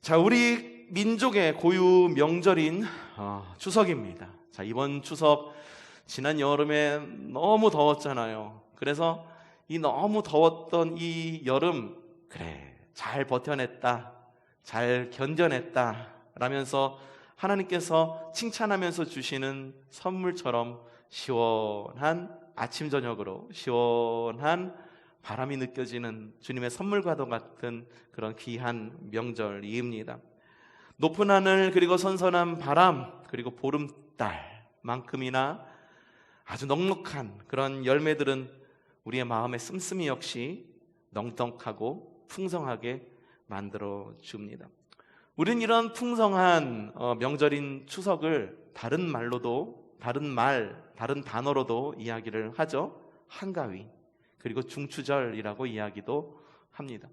자, 우리 민족의 고유 명절인 추석입니다. 자, 이번 추석 지난 여름에 너무 더웠잖아요. 그래서 이 너무 더웠던 이 여름, 그래, 잘 버텨냈다, 잘 견뎌냈다 라면서 하나님께서 칭찬하면서 주시는 선물처럼 시원한 아침 저녁으로 시원한 바람이 느껴지는 주님의 선물과도 같은 그런 귀한 명절입니다. 높은 하늘, 그리고 선선한 바람, 그리고 보름달만큼이나 아주 넉넉한 그런 열매들은 우리의 마음의 씀씀이 역시 넉넉하고 풍성하게 만들어 줍니다. 우리는 이런 풍성한 명절인 추석을 다른 말로도, 다른 단어로도 이야기를 하죠. 한가위, 그리고 중추절이라고 이야기도 합니다.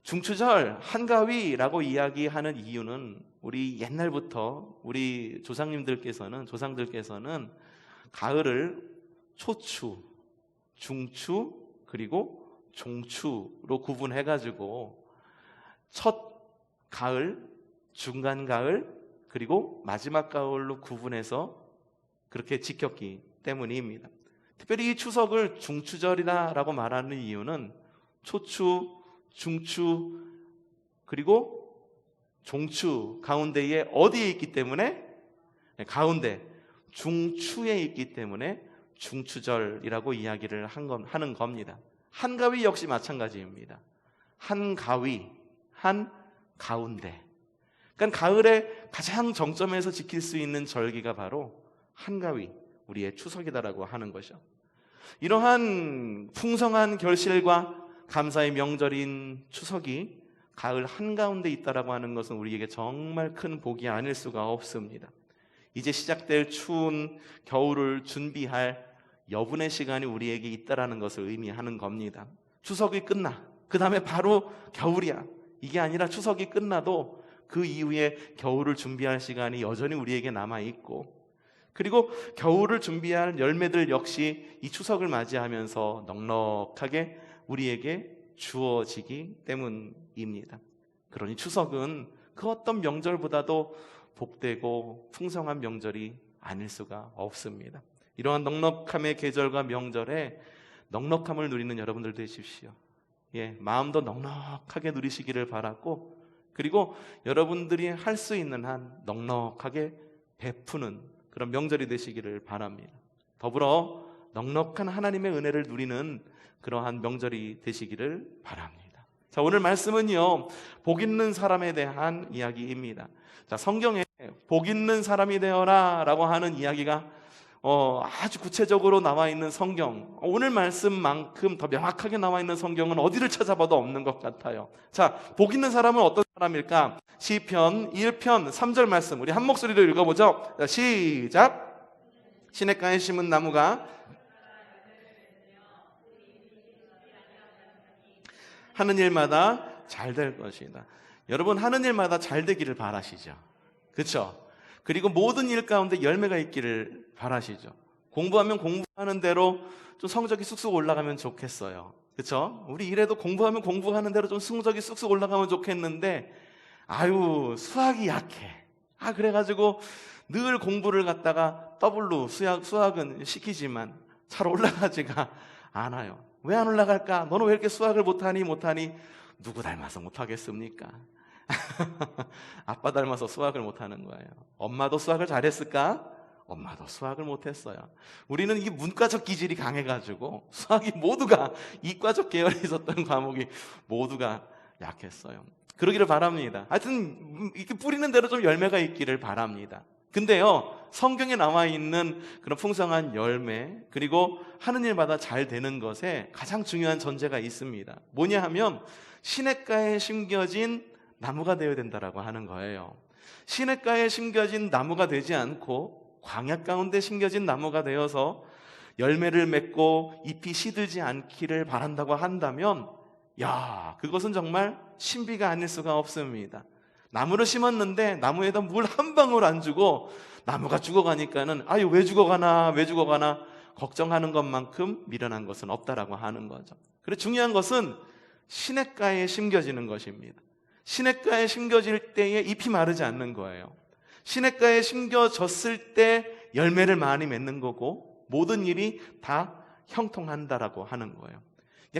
중추절, 한가위라고 이야기하는 이유는 우리 옛날부터 우리 조상들께서는 가을을 초추, 중추, 그리고 종추로 구분해가지고 첫 가을, 중간 가을, 그리고 마지막 가을로 구분해서 그렇게 지켰기 때문입니다. 특별히 이 추석을 중추절이다라고 말하는 이유는 초추, 중추, 그리고 종추 가운데에 어디에 있기 때문에? 가운데 중추에 있기 때문에 중추절이라고 이야기를 하는 겁니다. 한가위 역시 마찬가지입니다. 한가위, 한가운데. 그러니까 가을의 가장 정점에서 지킬 수 있는 절기가 바로 한가위, 우리의 추석이다라고 하는 것이죠. 이러한 풍성한 결실과 감사의 명절인 추석이 가을 한가운데 있다라고 하는 것은 우리에게 정말 큰 복이 아닐 수가 없습니다. 이제 시작될 추운 겨울을 준비할 여분의 시간이 우리에게 있다라는 것을 의미하는 겁니다. 추석이 끝나, 그 다음에 바로 겨울이야, 이게 아니라 추석이 끝나도 그 이후에 겨울을 준비할 시간이 여전히 우리에게 남아있고, 그리고 겨울을 준비할 열매들 역시 이 추석을 맞이하면서 넉넉하게 우리에게 주어지기 때문입니다. 그러니 추석은 그 어떤 명절보다도 복되고 풍성한 명절이 아닐 수가 없습니다. 이러한 넉넉함의 계절과 명절에 넉넉함을 누리는 여러분들 되십시오. 마음도 넉넉하게 누리시기를 바라고, 그리고 여러분들이 할 수 있는 한 넉넉하게 베푸는 그런 명절이 되시기를 바랍니다. 더불어 넉넉한 하나님의 은혜를 누리는 그러한 명절이 되시기를 바랍니다. 자, 오늘 말씀은요, 복 있는 사람에 대한 이야기입니다. 자, 성경에 복 있는 사람이 되어라 라고 하는 이야기가 아주 구체적으로 나와 있는 성경, 오늘 말씀만큼 더 명확하게 나와 있는 성경은 어디를 찾아봐도 없는 것 같아요. 자, 복 있는 사람은 어떤 사람일까? 시편 1편 3절 말씀 우리 한 목소리로 읽어보죠. 자, 시작. 시냇가에 심은 나무가 하는 일마다 잘 될 것이다. 여러분, 하는 일마다 잘 되기를 바라시죠? 그렇죠? 그리고 모든 일 가운데 열매가 있기를 바라시죠? 공부하면 공부하는 대로 좀 성적이 쑥쑥 올라가면 좋겠어요. 그렇죠? 우리 일에도 공부하면 공부하는 대로 좀 성적이 쑥쑥 올라가면 좋겠는데, 수학이 약해. 그래가지고 늘 공부를 갖다가 더블로 수학은 시키지만 잘 올라가지가 않아요. 왜 안 올라갈까? 너는 왜 이렇게 수학을 못하니? 누구 닮아서 못하겠습니까? 아빠 닮아서 수학을 못하는 거예요. 엄마도 수학을 잘했을까? 엄마도 수학을 못했어요. 우리는 이 문과적 기질이 강해가지고 수학이 모두가, 이과적 계열에 있었던 과목이 모두가 약했어요. 그러기를 바랍니다. 하여튼 이렇게 뿌리는 대로 좀 열매가 있기를 바랍니다. 근데요, 성경에 나와 있는 그런 풍성한 열매, 그리고 하는 일마다 잘 되는 것에 가장 중요한 전제가 있습니다. 뭐냐 하면 시냇가에 심겨진 나무가 되어야 된다라고 하는 거예요. 시냇가에 심겨진 나무가 되지 않고 광야 가운데 심겨진 나무가 되어서 열매를 맺고 잎이 시들지 않기를 바란다고 한다면, 그것은 정말 신비가 아닐 수가 없습니다. 나무를 심었는데 나무에다 물 한 방울 안 주고 나무가 죽어가니까는 왜 죽어가나 걱정하는 것만큼 미련한 것은 없다라고 하는 거죠. 그래서 중요한 것은 시냇가에 심겨지는 것입니다. 시냇가에 심겨질 때에 잎이 마르지 않는 거예요. 시냇가에 심겨졌을 때 열매를 많이 맺는 거고 모든 일이 다 형통한다라고 하는 거예요.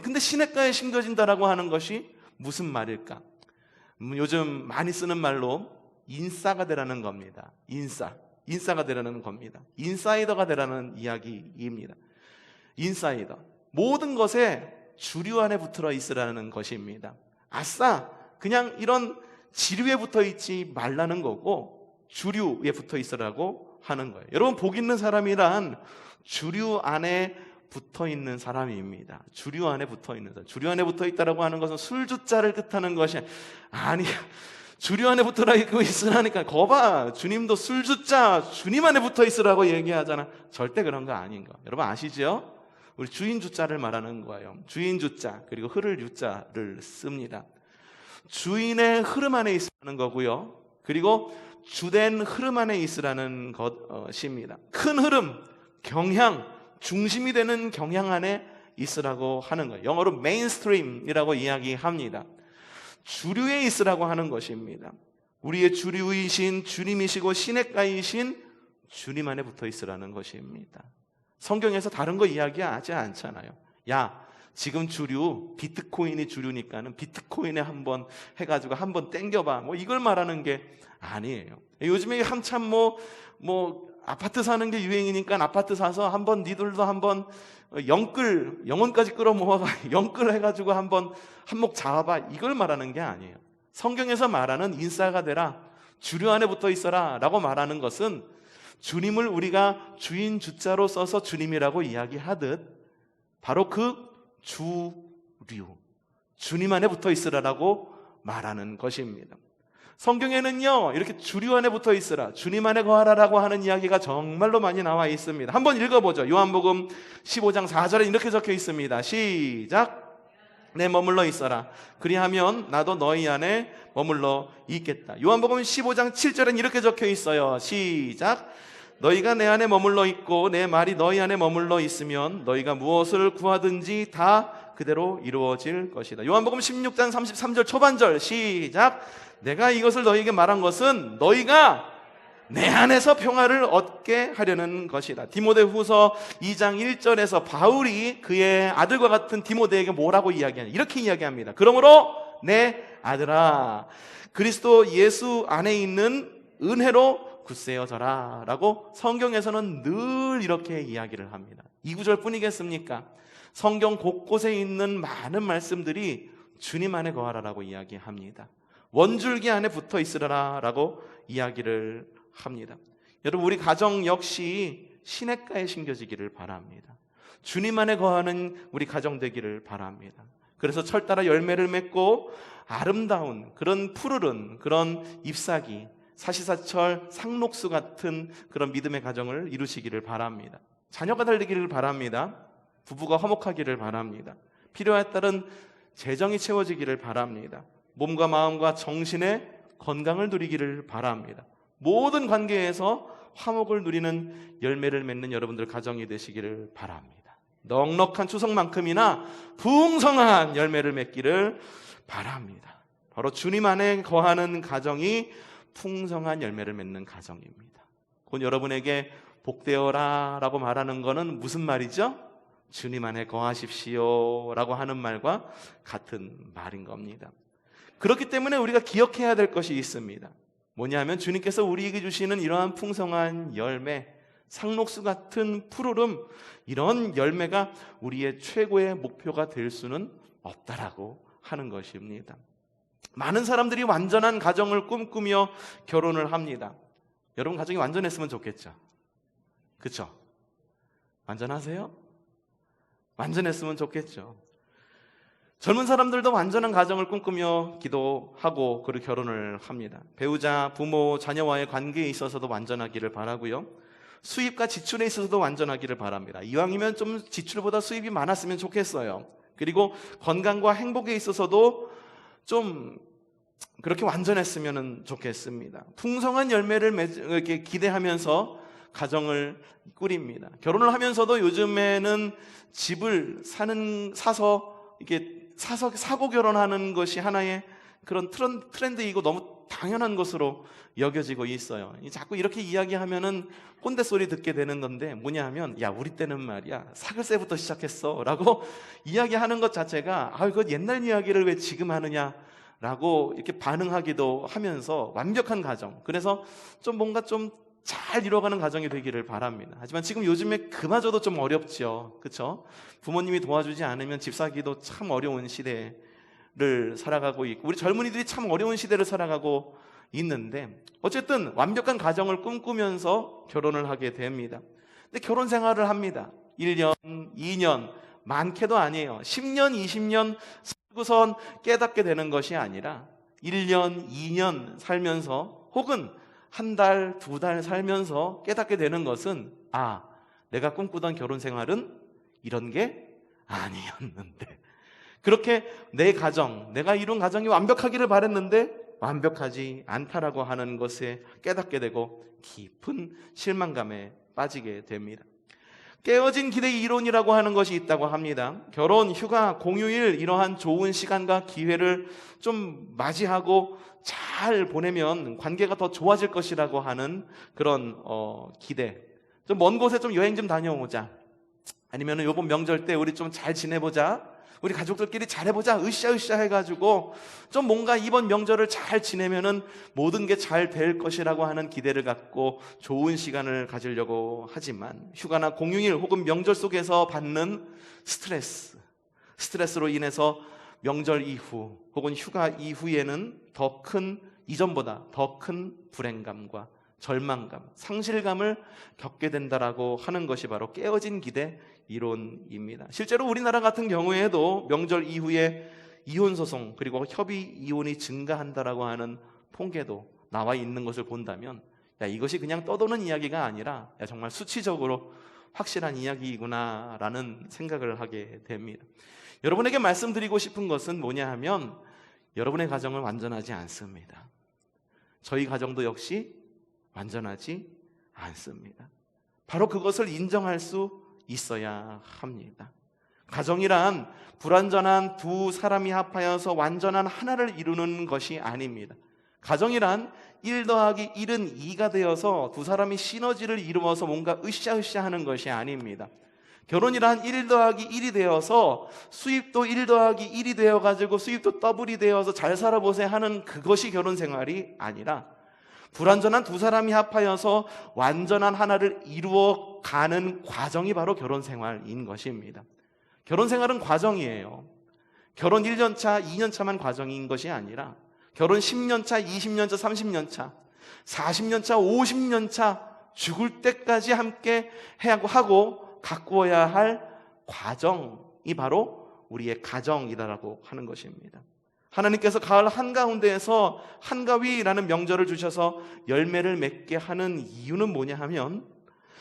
근데 시냇가에 심겨진다라고 하는 것이 무슨 말일까? 요즘 많이 쓰는 말로 인싸가 되라는 겁니다. 인싸가 되라는 겁니다. 인사이더가 되라는 이야기입니다. 인사이더, 모든 것에 주류 안에 붙어 있으라는 것입니다. 아싸, 그냥 이런 지류에 붙어 있지 말라는 거고 주류에 붙어 있으라고 하는 거예요. 여러분, 복 있는 사람이란 주류 안에 붙어 있는 사람입니다. 주류 안에 붙어 있는 사람. 주류 안에 붙어 있다라고 하는 것은 술주자를 뜻하는 것이 아니야. 주류 안에 붙어 있으라니까. 거봐, 주님도 술주자, 주님 안에 붙어 있으라고 얘기하잖아. 절대 그런 거 아닌 거. 여러분 아시죠? 우리 주인 주자를 말하는 거예요. 주인 주자, 그리고 흐를 유자를 씁니다. 주인의 흐름 안에 있으라는 거고요. 그리고 주된 흐름 안에 있으라는 것입니다. 큰 흐름, 경향, 중심이 되는 경향 안에 있으라고 하는 거예요. 영어로 메인스트림이라고 이야기합니다. 주류에 있으라고 하는 것입니다. 우리의 주류이신 주님이시고 시냇가이신 주님 안에 붙어 있으라는 것입니다. 성경에서 다른 거 이야기하지 않잖아요. 야, 지금 주류, 비트코인이 주류니까는 비트코인에 한번 해가지고 한번 땡겨봐. 뭐 이걸 말하는 게 아니에요. 요즘에 한참 아파트 사는 게 유행이니까 아파트 사서 한번 니들도 한번 영혼까지 끌어모아가 영끌 해가지고 한번 한몫 잡아봐. 이걸 말하는 게 아니에요. 성경에서 말하는 인싸가 되라, 주류 안에 붙어 있어라 라고 말하는 것은 주님을 우리가 주인 주자로 써서 주님이라고 이야기하듯 바로 그 주류, 주님 안에 붙어 있으라라고 말하는 것입니다. 성경에는요, 이렇게 주류 안에 붙어 있으라, 주님 안에 거하라라고 하는 이야기가 정말로 많이 나와 있습니다. 한번 읽어보죠. 요한복음 15장 4절에 이렇게 적혀 있습니다. 시작. 내 머물러 있어라. 그리하면 나도 너희 안에 머물러 있겠다. 요한복음 15장 7절엔 이렇게 적혀 있어요. 시작. 너희가 내 안에 머물러 있고 내 말이 너희 안에 머물러 있으면 너희가 무엇을 구하든지 다 그대로 이루어질 것이다. 요한복음 16장 33절 초반절 시작. 내가 이것을 너희에게 말한 것은 너희가 내 안에서 평화를 얻게 하려는 것이다. 디모데후서 2장 1절에서 바울이 그의 아들과 같은 디모데에게 뭐라고 이야기하냐, 이렇게 이야기합니다. 그러므로 내 아들아, 그리스도 예수 안에 있는 은혜로 굳세어져라 라고 성경에서는 늘 이렇게 이야기를 합니다. 이 구절 뿐이겠습니까? 성경 곳곳에 있는 많은 말씀들이 주님 안에 거하라라고 이야기합니다. 원줄기 안에 붙어 있으라 라고 이야기를 합니다. 여러분, 우리 가정 역시 시냇가에 심겨지기를 바랍니다. 주님 안에 거하는 우리 가정 되기를 바랍니다. 그래서 철 따라 열매를 맺고 아름다운 그런 푸르른 그런 잎사귀, 사시사철 상록수 같은 그런 믿음의 가정을 이루시기를 바랍니다. 자녀가 잘 되기를 바랍니다. 부부가 화목하기를 바랍니다. 필요에 따른 재정이 채워지기를 바랍니다. 몸과 마음과 정신의 건강을 누리기를 바랍니다. 모든 관계에서 화목을 누리는 열매를 맺는 여러분들 가정이 되시기를 바랍니다. 넉넉한 추석만큼이나 풍성한 열매를 맺기를 바랍니다. 바로 주님 안에 거하는 가정이 풍성한 열매를 맺는 가정입니다. 곧 여러분에게 복되어라 라고 말하는 것은 무슨 말이죠? 주님 안에 거하십시오 라고 하는 말과 같은 말인 겁니다. 그렇기 때문에 우리가 기억해야 될 것이 있습니다. 뭐냐면 주님께서 우리에게 주시는 이러한 풍성한 열매, 상록수 같은 푸르름, 이런 열매가 우리의 최고의 목표가 될 수는 없다라고 하는 것입니다. 많은 사람들이 완전한 가정을 꿈꾸며 결혼을 합니다. 여러분 가정이 완전했으면 좋겠죠? 그렇죠? 완전하세요? 완전했으면 좋겠죠. 젊은 사람들도 완전한 가정을 꿈꾸며 기도하고 그리고 결혼을 합니다. 배우자, 부모, 자녀와의 관계에 있어서도 완전하기를 바라고요. 수입과 지출에 있어서도 완전하기를 바랍니다. 이왕이면 좀 지출보다 수입이 많았으면 좋겠어요. 그리고 건강과 행복에 있어서도 좀 그렇게 완전했으면 좋겠습니다. 풍성한 열매를 이렇게 기대하면서 가정을 꾸립니다. 결혼을 하면서도 요즘에는 집을 사서 이렇게 사고 결혼하는 것이 하나의 그런 트렌드이고 너무 당연한 것으로 여겨지고 있어요. 자꾸 이렇게 이야기하면은 꼰대 소리 듣게 되는 건데, 뭐냐 하면 야, 우리 때는 말이야 사글세부터 시작했어 라고 이야기하는 것 자체가 그거 옛날 이야기를 왜 지금 하느냐 라고 이렇게 반응하기도 하면서, 완벽한 가정, 그래서 좀 뭔가 좀 잘 이뤄가는 가정이 되기를 바랍니다. 하지만 지금 요즘에 그마저도 좀 어렵죠. 그렇죠? 부모님이 도와주지 않으면 집 사기도 참 어려운 시대를 살아가고 있고, 우리 젊은이들이 참 어려운 시대를 살아가고 있는데, 어쨌든 완벽한 가정을 꿈꾸면서 결혼을 하게 됩니다. 근데 결혼 생활을 합니다. 1년, 2년, 많게도 아니에요. 10년, 20년 살고선 깨닫게 되는 것이 아니라 1년, 2년 살면서, 혹은 한 달, 2달 살면서 깨닫게 되는 것은, 내가 꿈꾸던 결혼 생활은 이런 게 아니었는데, 그렇게 내 가정, 내가 이룬 가정이 완벽하기를 바랬는데 완벽하지 않다라고 하는 것에 깨닫게 되고 깊은 실망감에 빠지게 됩니다. 깨어진 기대의 이론이라고 하는 것이 있다고 합니다. 결혼, 휴가, 공휴일, 이러한 좋은 시간과 기회를 좀 맞이하고 잘 보내면 관계가 더 좋아질 것이라고 하는 그런 기대. 좀 먼 곳에 좀 여행 좀 다녀오자, 아니면은 요번 명절 때 우리 좀 잘 지내보자, 우리 가족들끼리 잘해보자, 으쌰으쌰 해가지고 좀 뭔가 이번 명절을 잘 지내면은 모든 게 잘 될 것이라고 하는 기대를 갖고 좋은 시간을 가지려고 하지만, 휴가나 공휴일 혹은 명절 속에서 받는 스트레스로 인해서 명절 이후 혹은 휴가 이후에는 이전보다 더 큰 불행감과 절망감, 상실감을 겪게 된다라고 하는 것이 바로 깨어진 기대 이론입니다. 실제로 우리나라 같은 경우에도 명절 이후에 이혼 소송, 그리고 협의 이혼이 증가한다라고 하는 통계도 나와 있는 것을 본다면, 이것이 그냥 떠도는 이야기가 아니라 정말 수치적으로 확실한 이야기이구나라는 생각을 하게 됩니다. 여러분에게 말씀드리고 싶은 것은 뭐냐 하면, 여러분의 가정은 완전하지 않습니다. 저희 가정도 역시 완전하지 않습니다. 바로 그것을 인정할 수 있어야 합니다. 가정이란 불완전한 두 사람이 합하여서 완전한 하나를 이루는 것이 아닙니다. 가정이란 1 더하기 1은 2가 되어서 두 사람이 시너지를 이루어서 뭔가 으쌰으쌰 하는 것이 아닙니다. 결혼이란 1 더하기 1이 되어서 수입도 1 더하기 1이 되어가지고 수입도 더블이 되어서 잘 살아보세요 하는 그것이 결혼 생활이 아니라, 불완전한 두 사람이 합하여서 완전한 하나를 이루어가는 과정이 바로 결혼 생활인 것입니다. 결혼 생활은 과정이에요. 결혼 1년차, 2년차만 과정인 것이 아니라 결혼 10년차, 20년차, 30년차, 40년차, 50년차 죽을 때까지 함께 하고 가꾸어야 할 과정이 바로 우리의 가정이다라고 하는 것입니다. 하나님께서 가을 한가운데에서 한가위라는 명절을 주셔서 열매를 맺게 하는 이유는 뭐냐 하면,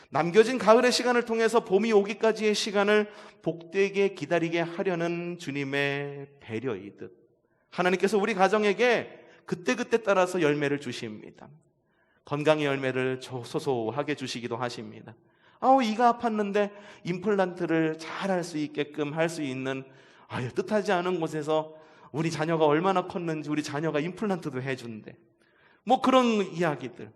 남겨진 가을의 시간을 통해서 봄이 오기까지의 시간을 복되게 기다리게 하려는 주님의 배려이듯, 하나님께서 우리 가정에게 그때그때 따라서 열매를 주십니다. 건강의 열매를 소소하게 주시기도 하십니다. 이가 아팠는데 임플란트를 잘 할 수 있게끔 할 수 있는, 뜻하지 않은 곳에서 우리 자녀가 얼마나 컸는지 우리 자녀가 임플란트도 해준대, 그런 이야기들.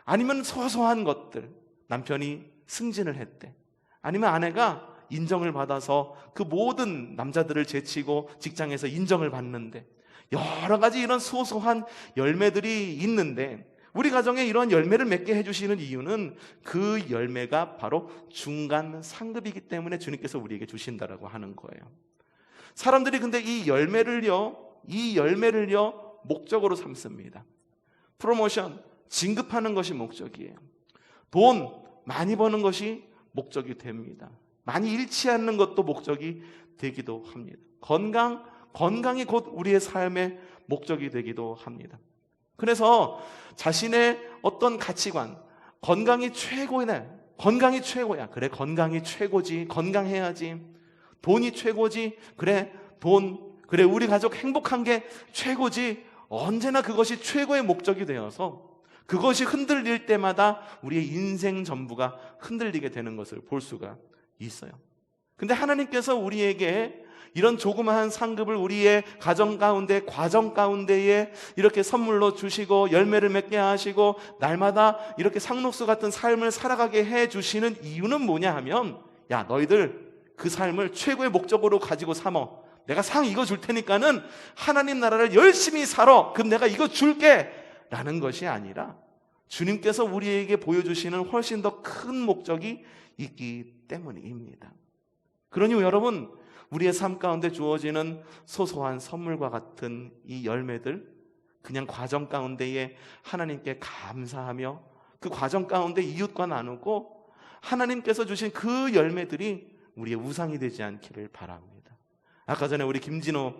아니면 소소한 것들, 남편이 승진을 했대, 아니면 아내가 인정을 받아서 그 모든 남자들을 제치고 직장에서 인정을 받는데, 여러 가지 이런 소소한 열매들이 있는데, 우리 가정에 이런 열매를 맺게 해주시는 이유는 그 열매가 바로 중간 상급이기 때문에 주님께서 우리에게 주신다라고 하는 거예요. 사람들이 근데 이 열매를요 목적으로 삼습니다. 프로모션, 진급하는 것이 목적이에요. 돈 많이 버는 것이 목적이 됩니다. 많이 잃지 않는 것도 목적이 되기도 합니다. 건강이 곧 우리의 삶의 목적이 되기도 합니다. 그래서 자신의 어떤 가치관, 건강이 최고야. 그래, 건강이 최고지. 건강해야지. 돈이 최고지. 그래, 그래, 우리 가족 행복한 게 최고지. 언제나 그것이 최고의 목적이 되어서 그것이 흔들릴 때마다 우리의 인생 전부가 흔들리게 되는 것을 볼 수가 있어요. 근데 하나님께서 우리에게 이런 조그마한 상급을 우리의 가정 가운데, 과정 가운데에 이렇게 선물로 주시고 열매를 맺게 하시고 날마다 이렇게 상록수 같은 삶을 살아가게 해주시는 이유는 뭐냐 하면, 야, 너희들 그 삶을 최고의 목적으로 가지고 삼어. 내가 상 이거 줄 테니까는 하나님 나라를 열심히 살아. 그럼 내가 이거 줄게 라는 것이 아니라 주님께서 우리에게 보여주시는 훨씬 더 큰 목적이 있기 때문입니다. 그러니 여러분, 우리의 삶 가운데 주어지는 소소한 선물과 같은 이 열매들, 그냥 과정 가운데에 하나님께 감사하며 그 과정 가운데 이웃과 나누고 하나님께서 주신 그 열매들이 우리의 우상이 되지 않기를 바랍니다. 아까 전에 우리 김진호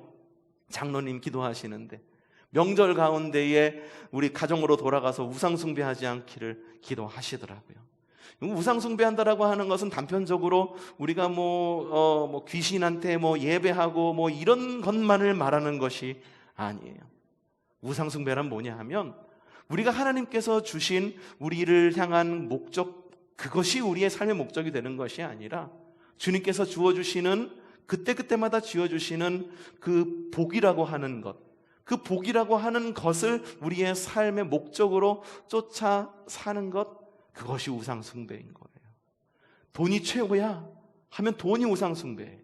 장로님 기도하시는데 명절 가운데에 우리 가정으로 돌아가서 우상 숭배하지 않기를 기도하시더라고요. 우상 숭배한다라고 하는 것은 단편적으로 우리가 귀신한테 예배하고 이런 것만을 말하는 것이 아니에요. 우상 숭배란 뭐냐 하면 우리가 하나님께서 주신 우리를 향한 목적, 그것이 우리의 삶의 목적이 되는 것이 아니라 주님께서 주어주시는 그때그때마다 지어주시는 그 복이라고 하는 것, 그 복이라고 하는 것을 우리의 삶의 목적으로 쫓아 사는 것, 그것이 우상 숭배인 거예요. 돈이 최고야 하면 돈이 우상 숭배예요.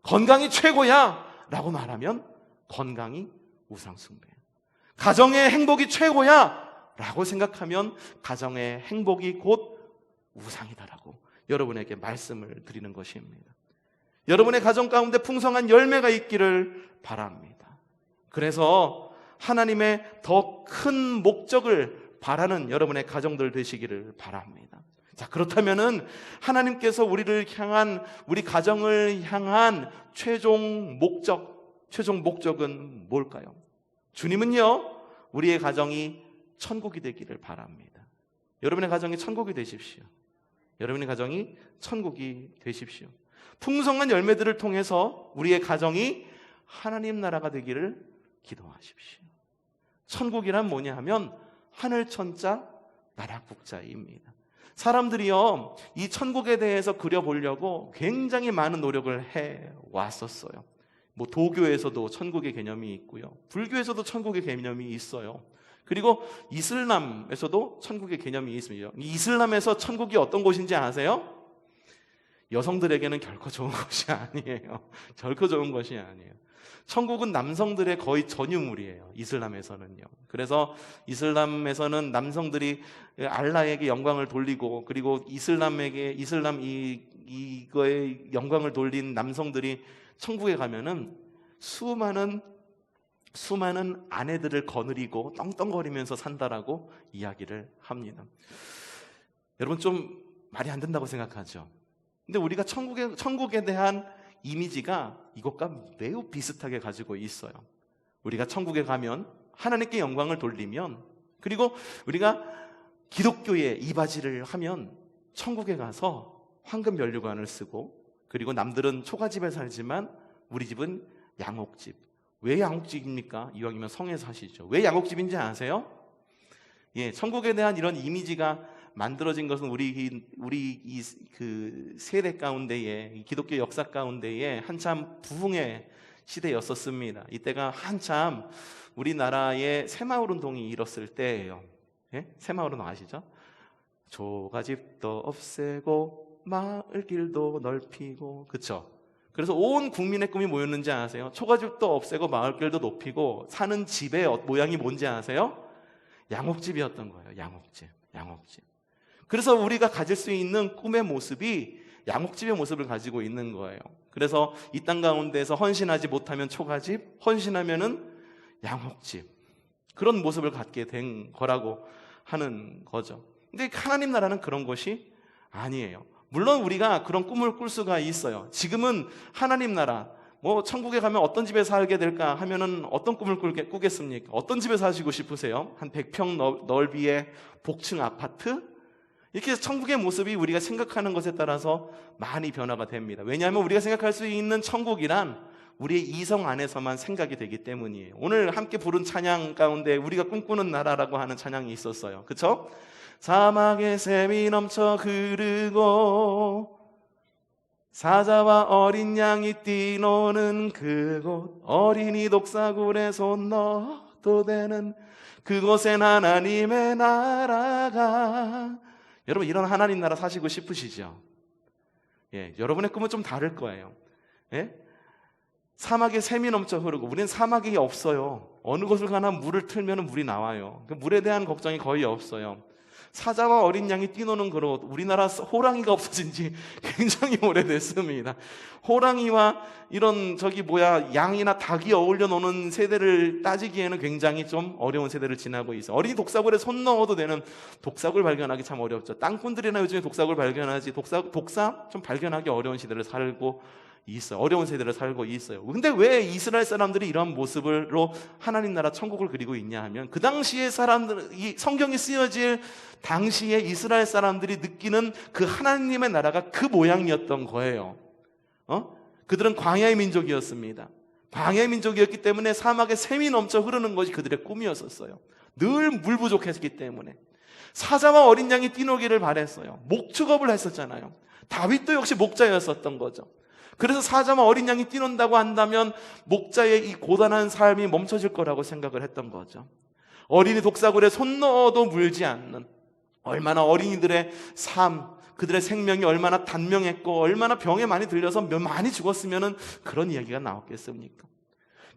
건강이 최고야 라고 말하면 건강이 우상 숭배예요. 가정의 행복이 최고야 라고 생각하면 가정의 행복이 곧 우상이다라고 여러분에게 말씀을 드리는 것입니다. 여러분의 가정 가운데 풍성한 열매가 있기를 바랍니다. 그래서 하나님의 더 큰 목적을 바라는 여러분의 가정들 되시기를 바랍니다. 자, 그렇다면은 하나님께서 우리를 향한, 우리 가정을 향한 최종 목적은 뭘까요? 주님은요, 우리의 가정이 천국이 되기를 바랍니다. 여러분의 가정이 천국이 되십시오. 여러분의 가정이 천국이 되십시오. 풍성한 열매들을 통해서 우리의 가정이 하나님 나라가 되기를 기도하십시오. 천국이란 뭐냐 하면 하늘 천자 나라 국자입니다. 사람들이요, 이 천국에 대해서 그려보려고 굉장히 많은 노력을 해왔었어요. 도교에서도 천국의 개념이 있고요, 불교에서도 천국의 개념이 있어요. 그리고 이슬람에서도 천국의 개념이 있습니다. 이슬람에서 천국이 어떤 곳인지 아세요? 여성들에게는 결코 좋은 것이 아니에요. 결코 좋은 것이 아니에요. 천국은 남성들의 거의 전유물이에요. 이슬람에서는요. 그래서 이슬람에서는 남성들이 알라에게 영광을 돌리고, 그리고 이거에 영광을 돌린 남성들이 천국에 가면은 수많은 아내들을 거느리고 떵떵거리면서 산다라고 이야기를 합니다. 여러분, 좀 말이 안 된다고 생각하죠? 근데 우리가 천국에 대한 이미지가 이것과 매우 비슷하게 가지고 있어요. 우리가 천국에 가면 하나님께 영광을 돌리면, 그리고 우리가 기독교에 이바지를 하면 천국에 가서 황금 면류관을 쓰고, 그리고 남들은 초가집에 살지만 우리 집은 양옥집. 왜 양옥집입니까? 이왕이면 성에 사시죠. 왜 양옥집인지 아세요? 예, 천국에 대한 이런 이미지가 만들어진 것은 우리 그 세대 가운데에, 기독교 역사 가운데에 한참 부흥의 시대였었습니다. 이때가 한참 우리나라의 새마을 운동이 일었을 때예요. 예? 새마을 운동 아시죠? 조가집도 없애고 마을길도 넓히고, 그쵸? 그래서 온 국민의 꿈이 뭐였는지 아세요? 초가집도 없애고 마을길도 높이고 사는 집의 모양이 뭔지 아세요? 양옥집이었던 거예요. 양옥집. 그래서 우리가 가질 수 있는 꿈의 모습이 양옥집의 모습을 가지고 있는 거예요. 그래서 이 땅 가운데에서 헌신하지 못하면 초가집, 헌신하면은 양옥집, 그런 모습을 갖게 된 거라고 하는 거죠. 근데 하나님 나라는 그런 것이 아니에요. 물론 우리가 그런 꿈을 꿀 수가 있어요. 지금은 하나님 나라, 천국에 가면 어떤 집에 살게 될까 하면은 어떤 꿈을 꾸겠습니까? 어떤 집에 사시고 싶으세요? 한 100평 넓이의 복층 아파트? 이렇게 천국의 모습이 우리가 생각하는 것에 따라서 많이 변화가 됩니다. 왜냐하면 우리가 생각할 수 있는 천국이란 우리의 이성 안에서만 생각이 되기 때문이에요. 오늘 함께 부른 찬양 가운데 우리가 꿈꾸는 나라라고 하는 찬양이 있었어요. 그쵸? 사막에 샘이 넘쳐 흐르고 사자와 어린 양이 뛰노는 그곳, 어린이 독사굴에 손 넣어도 되는 그곳엔 하나님의 나라가. 여러분, 이런 하나님 나라 사시고 싶으시죠? 예, 여러분의 꿈은 좀 다를 거예요. 예? 사막에 샘이 넘쳐 흐르고, 우리는 사막이 없어요. 어느 곳을 가나 물을 틀면 물이 나와요. 그 물에 대한 걱정이 거의 없어요. 사자와 어린 양이 뛰노는 그곳, 우리나라 호랑이가 없어진 지 굉장히 오래됐습니다. 호랑이와 이런 양이나 닭이 어울려 노는 세대를 따지기에는 굉장히 좀 어려운 세대를 지나고 있어요. 어린이 독사굴에 손 넣어도 되는, 독사굴 발견하기 참 어렵죠. 땅꾼들이나 요즘에 독사굴 발견하지, 독사 좀 발견하기 어려운 시대를 살고 있어요. 어려운 세대를 살고 있어요. 근데 왜 이스라엘 사람들이 이런 모습으로 하나님 나라 천국을 그리고 있냐 하면, 그 당시에 이 성경이 쓰여질 당시에 이스라엘 사람들이 느끼는 그 하나님의 나라가 그 모양이었던 거예요. 그들은 광야의 민족이었습니다. 광야의 민족이었기 때문에 사막에 샘이 넘쳐 흐르는 것이 그들의 꿈이었었어요. 늘 물 부족했기 때문에 사자와 어린 양이 뛰노기를 바랬어요. 목축업을 했었잖아요. 다윗도 역시 목자였었던 거죠. 그래서 사자와 어린 양이 뛰논다고 한다면 목자의 이 고단한 삶이 멈춰질 거라고 생각을 했던 거죠. 어린이 독사굴에 손 넣어도 물지 않는, 얼마나 어린이들의 삶, 그들의 생명이 얼마나 단명했고 얼마나 병에 많이 들려서 많이 죽었으면 그런 이야기가 나왔겠습니까?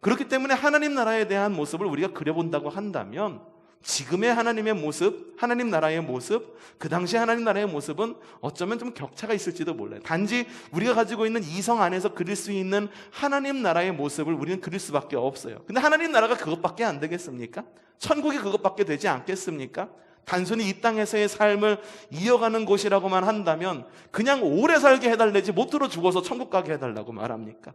그렇기 때문에 하나님 나라에 대한 모습을 우리가 그려본다고 한다면, 지금의 하나님의 모습, 하나님 나라의 모습, 그 당시 하나님 나라의 모습은 어쩌면 좀 격차가 있을지도 몰라요. 단지 우리가 가지고 있는 이성 안에서 그릴 수 있는 하나님 나라의 모습을 우리는 그릴 수밖에 없어요. 근데 하나님 나라가 그것밖에 안 되겠습니까? 천국이 그것밖에 되지 않겠습니까? 단순히 이 땅에서의 삶을 이어가는 곳이라고만 한다면 그냥 오래 살게 해달래지 못 들어 죽어서 천국 가게 해달라고 말합니까?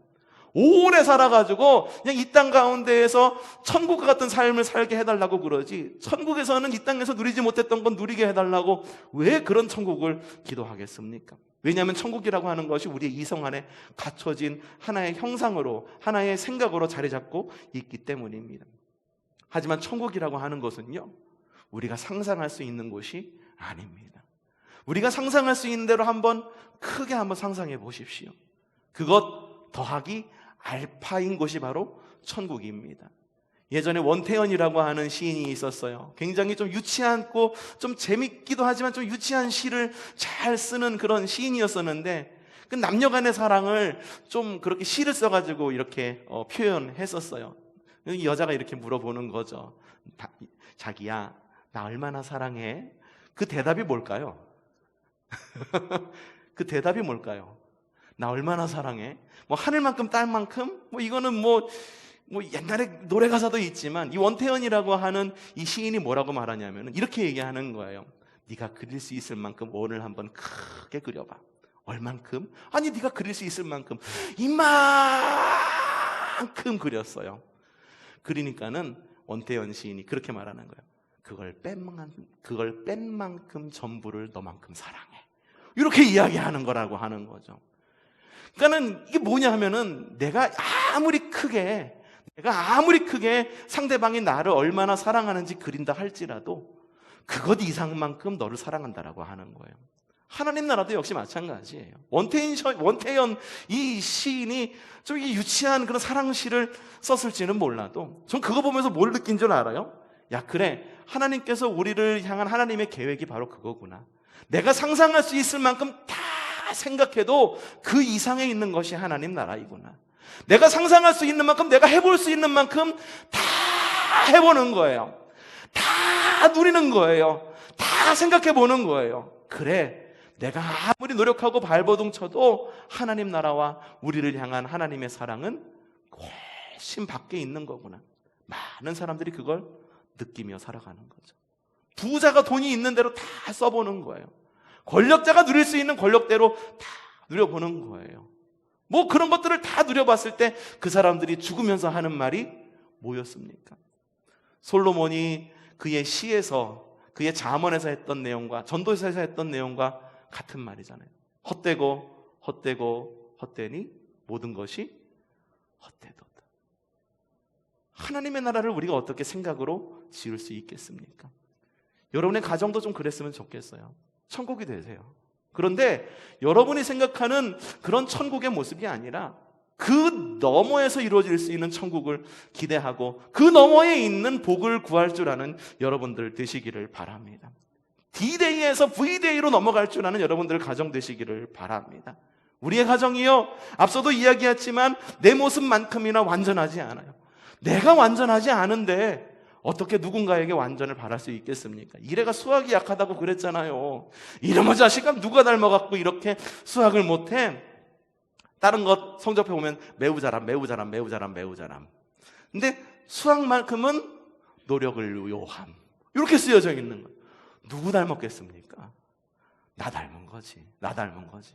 오래 살아가지고 그냥 이 땅 가운데에서 천국과 같은 삶을 살게 해달라고 그러지, 천국에서는 이 땅에서 누리지 못했던 건 누리게 해달라고 왜 그런 천국을 기도하겠습니까? 왜냐하면 천국이라고 하는 것이 우리의 이성 안에 갖춰진 하나의 형상으로, 하나의 생각으로 자리 잡고 있기 때문입니다. 하지만 천국이라고 하는 것은요, 우리가 상상할 수 있는 곳이 아닙니다. 우리가 상상할 수 있는 대로 크게 한번 상상해 보십시오. 그것 더하기 알파인 곳이 바로 천국입니다. 예전에 원태연이라고 하는 시인이 있었어요. 굉장히 좀 유치하고 좀 재밌기도 하지만 좀 유치한 시를 잘 쓰는 그런 시인이었었는데, 그 남녀 간의 사랑을 좀 그렇게 시를 써가지고 이렇게 표현했었어요. 이 여자가 이렇게 물어보는 거죠. 자기야, 나 얼마나 사랑해? 그 대답이 뭘까요? 그 대답이 뭘까요? 나 얼마나 사랑해? 하늘만큼 딸만큼? 이거는 옛날에 노래 가사도 있지만, 이 원태연이라고 하는 이 시인이 뭐라고 말하냐면 이렇게 얘기하는 거예요. 네가 그릴 수 있을 만큼 오늘 한번 크게 그려봐. 얼만큼? 아니, 네가 그릴 수 있을 만큼 이만큼 그렸어요. 그러니까는 원태연 시인이 그렇게 말하는 거예요. 그걸 뺀 만큼 전부를 너만큼 사랑해. 이렇게 이야기하는 거라고 하는 거죠. 그러니까는 이게 뭐냐 하면은 내가 아무리 크게 상대방이 나를 얼마나 사랑하는지 그린다 할지라도 그것 이상만큼 너를 사랑한다라고 하는 거예요. 하나님 나라도 역시 마찬가지예요. 원태연 이 시인이 좀 유치한 그런 사랑시를 썼을지는 몰라도 전 그거 보면서 뭘 느낀 줄 알아요? 야, 그래, 하나님께서 우리를 향한 하나님의 계획이 바로 그거구나. 내가 상상할 수 있을 만큼 다 생각해도 그 이상에 있는 것이 하나님 나라이구나. 내가 상상할 수 있는 만큼, 내가 해볼 수 있는 만큼 다 해보는 거예요. 다 누리는 거예요. 다 생각해보는 거예요. 그래, 내가 아무리 노력하고 발버둥 쳐도 하나님 나라와 우리를 향한 하나님의 사랑은 훨씬 밖에 있는 거구나. 많은 사람들이 그걸 느끼며 살아가는 거죠. 부자가 돈이 있는 대로 다 써보는 거예요. 권력자가 누릴 수 있는 권력대로 다 누려보는 거예요. 그런 것들을 다 누려봤을 때 그 사람들이 죽으면서 하는 말이 뭐였습니까? 솔로몬이 그의 시에서, 그의 잠언에서 했던 내용과 전도서에서 했던 내용과 같은 말이잖아요. 헛되니 모든 것이 헛되도다. 하나님의 나라를 우리가 어떻게 생각으로 지을 수 있겠습니까? 여러분의 가정도 좀 그랬으면 좋겠어요. 천국이 되세요. 그런데 여러분이 생각하는 그런 천국의 모습이 아니라 그 너머에서 이루어질 수 있는 천국을 기대하고 그 너머에 있는 복을 구할 줄 아는 여러분들 되시기를 바랍니다. D-Day에서 V-Day로 넘어갈 줄 아는 여러분들 가정 되시기를 바랍니다. 우리의 가정이요, 앞서도 이야기했지만 내 모습만큼이나 완전하지 않아요. 내가 완전하지 않은데 어떻게 누군가에게 완전을 바랄 수 있겠습니까? 이래가 수학이 약하다고 그랬잖아요. 이놈의 자식아, 누가 닮아갖고 이렇게 수학을 못해? 다른 것 성적표 보면 매우 잘함, 매우 잘함, 매우 잘함, 매우 잘함. 근데 수학만큼은 노력을 요함, 이렇게 쓰여져 있는 거예요. 누구 닮았겠습니까? 나 닮은 거지. 나 닮은 거지.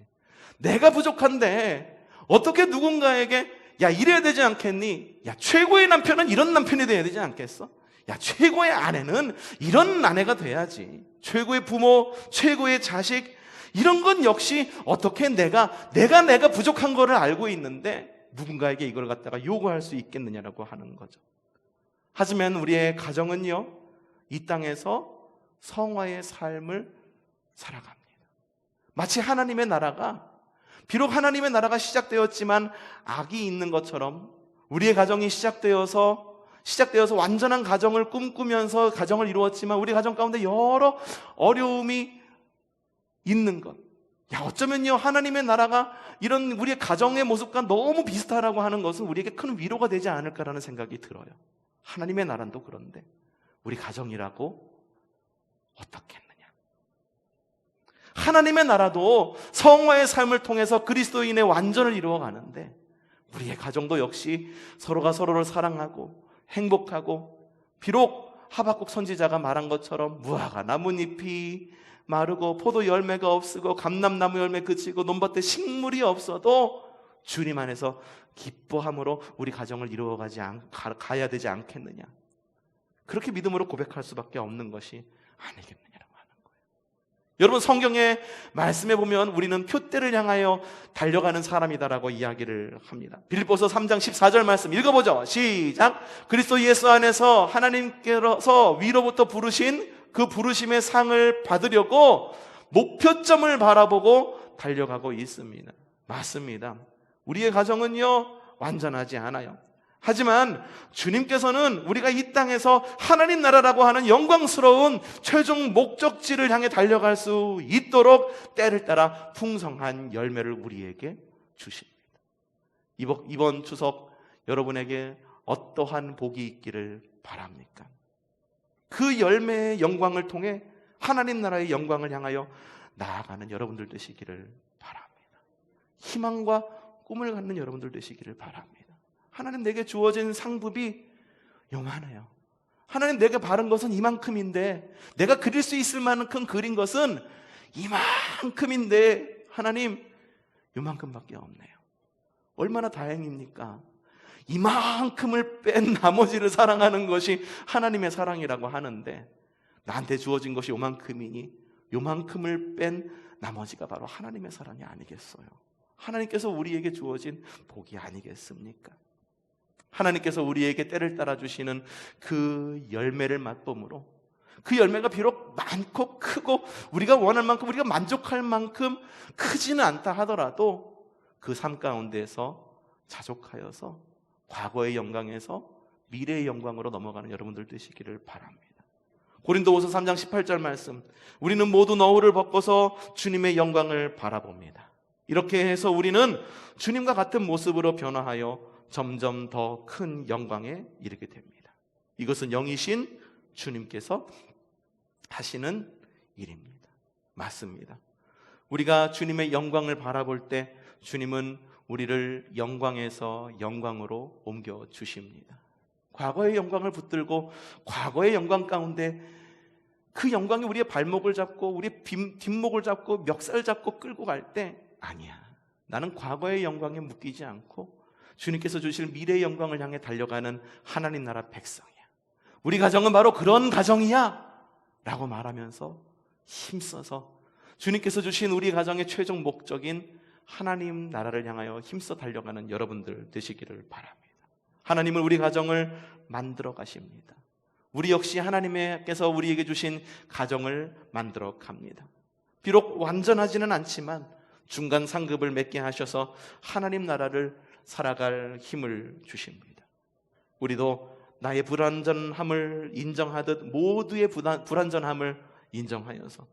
내가 부족한데 어떻게 누군가에게 야, 이래야 되지 않겠니? 야, 최고의 남편은 이런 남편이 돼야 되지 않겠어? 야, 최고의 아내는 이런 아내가 돼야지. 최고의 부모, 최고의 자식, 이런 건 역시 어떻게 내가 부족한 거를 알고 있는데 누군가에게 이걸 갖다가 요구할 수 있겠느냐라고 하는 거죠. 하지만 우리의 가정은요, 이 땅에서 성화의 삶을 살아갑니다. 마치 하나님의 나라가, 비록 하나님의 나라가 시작되었지만 악이 있는 것처럼 우리의 가정이 시작되어서 완전한 가정을 꿈꾸면서 가정을 이루었지만 우리 가정 가운데 여러 어려움이 있는 것. 야, 어쩌면요, 하나님의 나라가 이런 우리의 가정의 모습과 너무 비슷하다고 하는 것은 우리에게 큰 위로가 되지 않을까라는 생각이 들어요. 하나님의 나라도 그런데 우리 가정이라고 어떻게 했느냐? 하나님의 나라도 성화의 삶을 통해서 그리스도인의 완전을 이루어가는데 우리의 가정도 역시 서로가 서로를 사랑하고 행복하고, 비록 하박국 선지자가 말한 것처럼 무화과 나뭇잎이 마르고 포도 열매가 없고 감람나무 열매 그치고 논밭에 식물이 없어도 주님 안에서 기뻐함으로 우리 가정을 가야 되지 않겠느냐. 그렇게 믿음으로 고백할 수밖에 없는 것이 아니겠느냐라고 하는 거예요. 여러분, 성경의 말씀에 보면 우리는 표대를 향하여 달려가는 사람이다라고 이야기를 합니다. 빌립보서 3장 14절 말씀 읽어보죠. 시작. 그리스도 예수 안에서 하나님께서 위로부터 부르신 그 부르심의 상을 받으려고 목표점을 바라보고 달려가고 있습니다. 맞습니다. 우리의 가정은요, 완전하지 않아요. 하지만 주님께서는 우리가 이 땅에서 하나님 나라라고 하는 영광스러운 최종 목적지를 향해 달려갈 수 있도록 때를 따라 풍성한 열매를 우리에게 주십니다. 이번 추석 여러분에게 어떠한 복이 있기를 바랍니까? 그 열매의 영광을 통해 하나님 나라의 영광을 향하여 나아가는 여러분들 되시기를 바랍니다. 희망과 꿈을 갖는 여러분들 되시기를 바랍니다. 하나님 내게 주어진 상급이 요만해요. 하나님 내게 바른 것은 이만큼인데, 내가 그릴 수 있을 만큼 그린 것은 이만큼인데 하나님 요만큼밖에 없네요. 얼마나 다행입니까? 이만큼을 뺀 나머지를 사랑하는 것이 하나님의 사랑이라고 하는데, 나한테 주어진 것이 요만큼이니 요만큼을 뺀 나머지가 바로 하나님의 사랑이 아니겠어요? 하나님께서 우리에게 주어진 복이 아니겠습니까? 하나님께서 우리에게 때를 따라 주시는 그 열매를 맛봄으로, 그 열매가 비록 많고 크고 우리가 원할 만큼, 우리가 만족할 만큼 크지는 않다 하더라도 그 삶 가운데서 자족하여서 과거의 영광에서 미래의 영광으로 넘어가는 여러분들 되시기를 바랍니다. 고린도후서 3장 18절 말씀, 우리는 모두 너울을 벗고서 주님의 영광을 바라봅니다. 이렇게 해서 우리는 주님과 같은 모습으로 변화하여 점점 더 큰 영광에 이르게 됩니다. 이것은 영이신 주님께서 하시는 일입니다. 맞습니다. 우리가 주님의 영광을 바라볼 때 주님은 우리를 영광에서 영광으로 옮겨 주십니다. 과거의 영광을 붙들고 과거의 영광 가운데 그 영광이 우리의 발목을 잡고 우리의 뒷목을 잡고 멱살 잡고 끌고 갈 때, 아니야, 나는 과거의 영광에 묶이지 않고 주님께서 주실 미래의 영광을 향해 달려가는 하나님 나라 백성이야. 우리 가정은 바로 그런 가정이야 라고 말하면서 힘써서 주님께서 주신 우리 가정의 최종 목적인 하나님 나라를 향하여 힘써 달려가는 여러분들 되시기를 바랍니다. 하나님은 우리 가정을 만들어 가십니다. 우리 역시 하나님께서 우리에게 주신 가정을 만들어 갑니다. 비록 완전하지는 않지만 중간 상급을 맺게 하셔서 하나님 나라를 살아갈 힘을 주십니다. 우리도 나의 불완전함을 인정하듯 모두의 불완전함을 인정하여서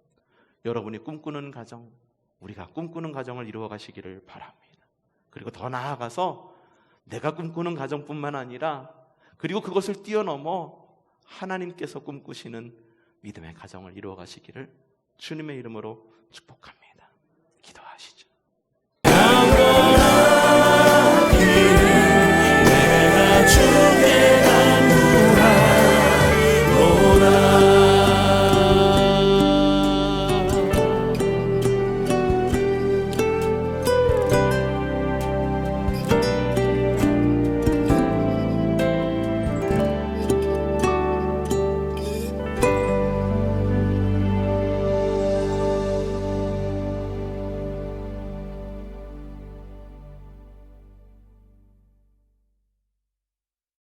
여러분이 꿈꾸는 가정, 우리가 꿈꾸는 가정을 이루어 가시기를 바랍니다. 그리고 더 나아가서 내가 꿈꾸는 가정뿐만 아니라 그리고 그것을 뛰어넘어 하나님께서 꿈꾸시는 믿음의 가정을 이루어 가시기를 주님의 이름으로 축복합니다.